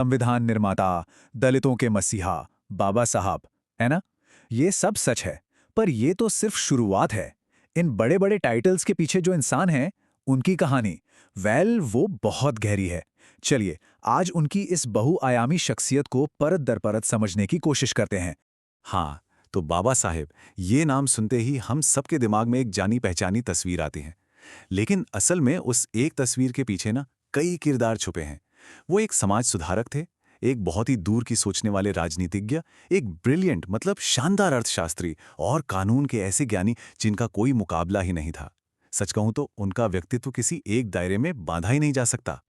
संविधान निर्माता, दलितों के मसीहा, बाबा साहब, है ना? ये सब सच है, पर ये तो सिर्फ शुरुआत है। इन बड़े-बड़े टाइटल्स के पीछे जो इंसान हैं, उनकी कहानी, वो बहुत गहरी है। चलिए, आज उनकी इस बहुआयामी शख्सियत को परत दर परत समझने की कोशिश करते हैं। हाँ, तो बाबा साहेब, ये नाम सुनते ही हम सबके दिमाग में एक जानी-पहचानी तस्वीर आती है। लेकिन असल में उस एक तस्वीर के पीछे ना कई किरदार छुपे हैं। वो एक समाज सुधारक थे, एक बहुत ही दूर की सोचने वाले राजनीतिज्ञ, एक ब्रिलियंट मतलब शानदार अर्थशास्त्री और कानून के ऐसे ज्ञानी जिनका कोई मुकाबला ही नहीं था। सच कहूं तो उनका व्यक्तित्व किसी एक दायरे में बांधा ही नहीं जा सकता।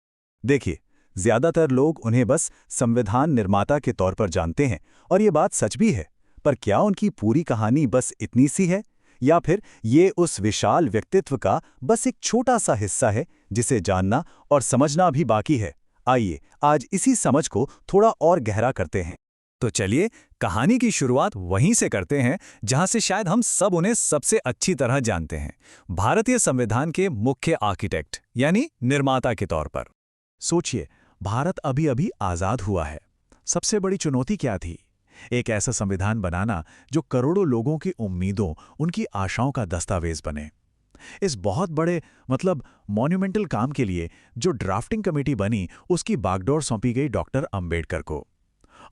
देखिए, ज्यादातर लोग उन्हें बस संविधान निर्माता के तौर पर जानते हैं, और ये बात सच भी है। पर क्या उनकी पूरी कहानी बस इतनी सी है, या फिर ये उस विशाल व्यक्तित्व का बस एक छोटा सा हिस्सा है जिसे जानना और समझना भी बाकी है? आइए, आज इसी समझ को थोड़ा और गहरा करते हैं। तो चलिए, कहानी की शुरुआत वहीं से करते हैं जहां से शायद हम सब उन्हें सबसे अच्छी तरह जानते हैं, भारतीय संविधान के मुख्य आर्किटेक्ट यानी निर्माता के तौर पर। सोचिए, भारत अभी अभी आजाद हुआ है। सबसे बड़ी चुनौती क्या थी? एक ऐसा संविधान बनाना जो करोड़ों लोगों की उम्मीदों, उनकी आशाओं का दस्तावेज बने। इस बहुत बड़े मॉन्यूमेंटल काम के लिए जो ड्राफ्टिंग कमेटी बनी, उसकी बागडोर सौंपी गई डॉक्टर अंबेडकर को।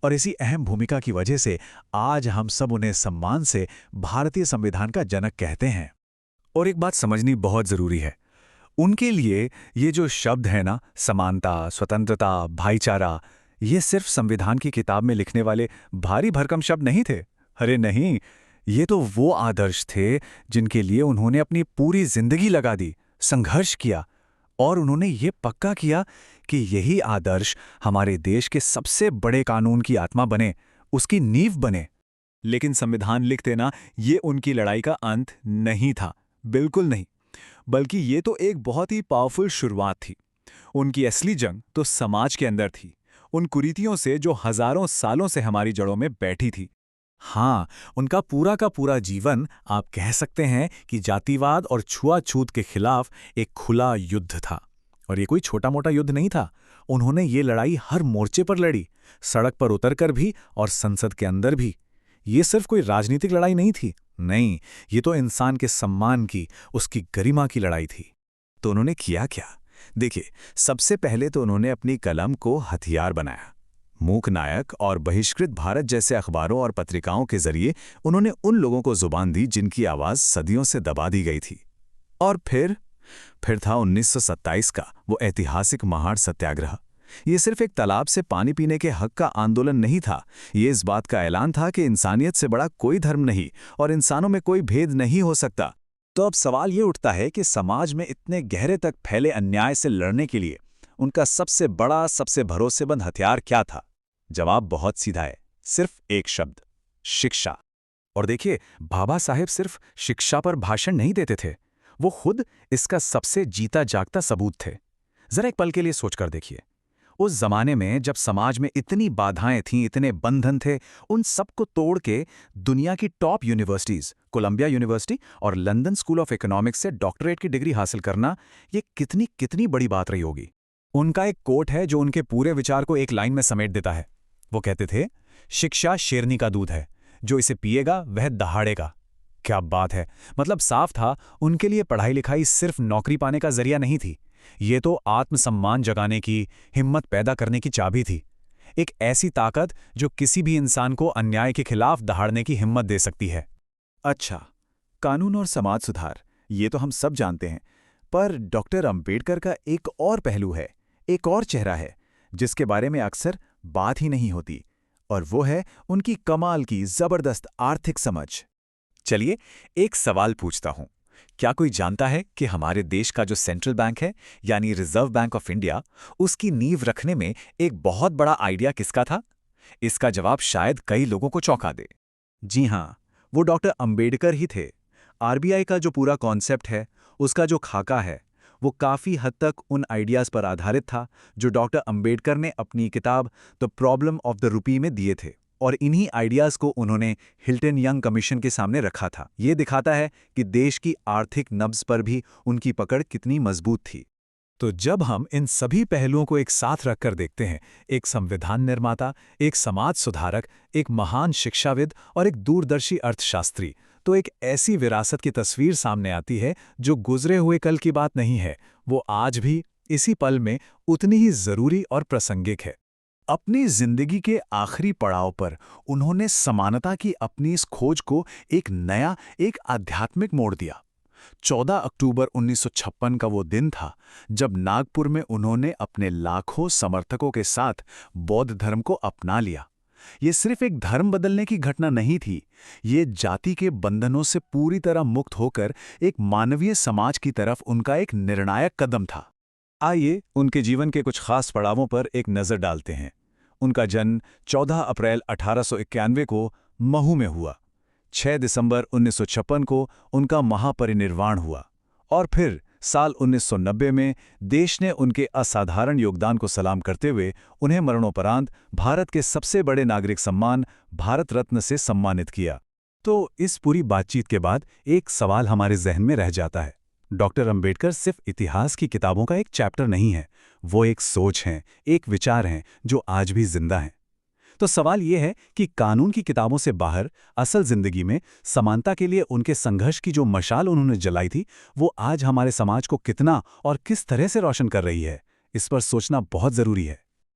और इसी अहम भूमिका की वजह से आज हम सब उन्हें सम्मान से भारतीय संविधान का जनक कहते हैं। और एक बात समझनी बहुत जरूरी है, उनके लिए ये जो शब्द है ना, समानता, स्वतंत्रता, भाईचारा, ये सिर्फ संविधान की किताब में लिखने वाले भारी भरकम शब्द नहीं थे। अरे नहीं, ये तो वो आदर्श थे जिनके लिए उन्होंने अपनी पूरी जिंदगी लगा दी, संघर्ष किया, और उन्होंने ये पक्का किया कि यही आदर्श हमारे देश के सबसे बड़े कानून की आत्मा बने, उसकी नींव बने। लेकिन संविधान लिखते ना, ये उनकी लड़ाई का अंत नहीं था, बिल्कुल नहीं। बल्कि ये तो एक बहुत ही पावरफुल शुरुआत थी। उनकी असली जंग तो समाज के अंदर थी, उन कुरीतियों से जो हजारों सालों से हमारी जड़ों में बैठी थी। हाँ, उनका पूरा का पूरा जीवन आप कह सकते हैं कि जातिवाद और छुआछूत के खिलाफ एक खुला युद्ध था। और ये कोई छोटा मोटा युद्ध नहीं था। उन्होंने ये लड़ाई हर मोर्चे पर लड़ी, सड़क पर उतरकर भी और संसद के अंदर भी। ये सिर्फ कोई राजनीतिक लड़ाई नहीं थी, नहीं, ये तो इंसान के सम्मान की, उसकी गरिमा की लड़ाई थी। तो उन्होंने किया क्या? देखिए, सबसे पहले तो उन्होंने अपनी कलम को हथियार बनाया। मूक नायक और बहिष्कृत भारत जैसे अखबारों और पत्रिकाओं के जरिए उन्होंने उन लोगों को जुबान दी जिनकी आवाज सदियों से दबा दी गई थी। और फिर था 1927 का वो ऐतिहासिक महाड़ सत्याग्रह। ये सिर्फ एक तालाब से पानी पीने के हक का आंदोलन नहीं था, ये इस बात का ऐलान था कि इंसानियत से बड़ा कोई धर्म नहीं और इंसानों में कोई भेद नहीं हो सकता। तो अब सवाल ये उठता है कि समाज में इतने गहरे तक फैले अन्याय से लड़ने के लिए उनका सबसे बड़ा, सबसे भरोसेमंद हथियार क्या था? जवाब बहुत सीधा है, सिर्फ एक शब्द, शिक्षा। और देखिए, बाबा साहेब सिर्फ शिक्षा पर भाषण नहीं देते थे, वो खुद इसका सबसे जीता जागता सबूत थे। जरा एक पल के लिए सोचकर देखिए, उस जमाने में जब समाज में इतनी बाधाएं थीं, इतने बंधन थे, उन सबको तोड़ के दुनिया की टॉप यूनिवर्सिटीज, कोलंबिया यूनिवर्सिटी और लंदन स्कूल ऑफ इकोनॉमिक्स से डॉक्टरेट की डिग्री हासिल करना, ये कितनी कितनी बड़ी बात रही होगी। उनका एक कोट है जो उनके पूरे विचार को एक लाइन में समेट देता है। वो कहते थे, शिक्षा शेरनी का दूध है, जो इसे पिएगा वह दहाड़ेगा। क्या बात है! मतलब साफ था, उनके लिए पढ़ाई लिखाई सिर्फ नौकरी पाने का जरिया नहीं थी, ये तो आत्मसम्मान जगाने की, हिम्मत पैदा करने की चाबी थी। एक ऐसी ताकत जो किसी भी इंसान को अन्याय के खिलाफ दहाड़ने की हिम्मत दे सकती है। अच्छा, कानून और समाज सुधार, ये तो हम सब जानते हैं, पर डॉक्टर अंबेडकर का एक और पहलू है, एक और चेहरा है, जिसके बारे में अक्सर बात ही नहीं होती, और वो है उनकी कमाल की जबरदस्त आर्थिक समझ। चलिए, एक सवाल पूछता हूं, क्या कोई जानता है कि हमारे देश का जो सेंट्रल बैंक है, यानी रिजर्व बैंक ऑफ इंडिया, उसकी नींव रखने में एक बहुत बड़ा आइडिया किसका था? इसका जवाब शायद कई लोगों को चौंका दे। जी हां, वो डॉक्टर अंबेडकर ही थे। आरबीआई का जो पूरा कॉन्सेप्ट है, उसका जो खाका है, वो काफ़ी हद तक उन आइडियाज़ पर आधारित था जो डॉक्टर अंबेडकर ने अपनी किताब the problem of the rupee में दिए थे। और इन्हीं आइडियाज़ को उन्होंने हिल्टन यंग कमीशन के सामने रखा था। ये दिखाता है कि देश की आर्थिक नब्ज़ पर भी उनकी पकड़ कितनी मजबूत थी। तो जब हम इन सभी पहलुओं को एक साथ रखकर देखते हैं, एक संविधान निर्माता, एक समाज सुधारक, एक महान शिक्षाविद और एक दूरदर्शी अर्थशास्त्री, तो एक ऐसी विरासत की तस्वीर सामने आती है जो गुजरे हुए कल की बात नहीं है, वो आज भी इसी पल में उतनी ही जरूरी और प्रासंगिक है। अपनी जिंदगी के आखिरी पड़ाव पर उन्होंने समानता की अपनी इस खोज को एक आध्यात्मिक मोड़ दिया। 14 अक्टूबर 1956 का वो दिन था जब नागपुर में उन्होंने अपने लाखों समर्थकों के साथ बौद्ध धर्म को अपना लिया। ये सिर्फ एक धर्म बदलने की घटना नहीं थी, ये जाति के बंधनों से पूरी तरह मुक्त होकर एक मानवीय समाज की तरफ उनका एक निर्णायक कदम था। आइए उनके जीवन के कुछ खास पड़ावों पर एक नज़र डालते हैं। उनका जन्म 14 अप्रैल 1891 को महू में हुआ। 6 दिसंबर 1956 को उनका महापरिनिर्वाण हुआ और फिर साल 1990 में देश ने उनके असाधारण योगदान को सलाम करते हुए उन्हें मरणोपरांत भारत के सबसे बड़े नागरिक सम्मान भारत रत्न से सम्मानित किया। तो इस पूरी बातचीत के बाद एक सवाल हमारे जहन में रह जाता है। डॉक्टर अंबेडकर सिर्फ इतिहास की किताबों का एक चैप्टर नहीं है, वो एक सोच हैं, एक विचार हैं जो आज भी जिंदा हैं। तो सवाल ये है कि कानून की किताबों से बाहर असल जिंदगी में समानता के लिए उनके संघर्ष की जो मशाल उन्होंने जलाई थी, वो आज हमारे समाज को कितना और किस तरह से रोशन कर रही है, इस पर सोचना बहुत जरूरी है।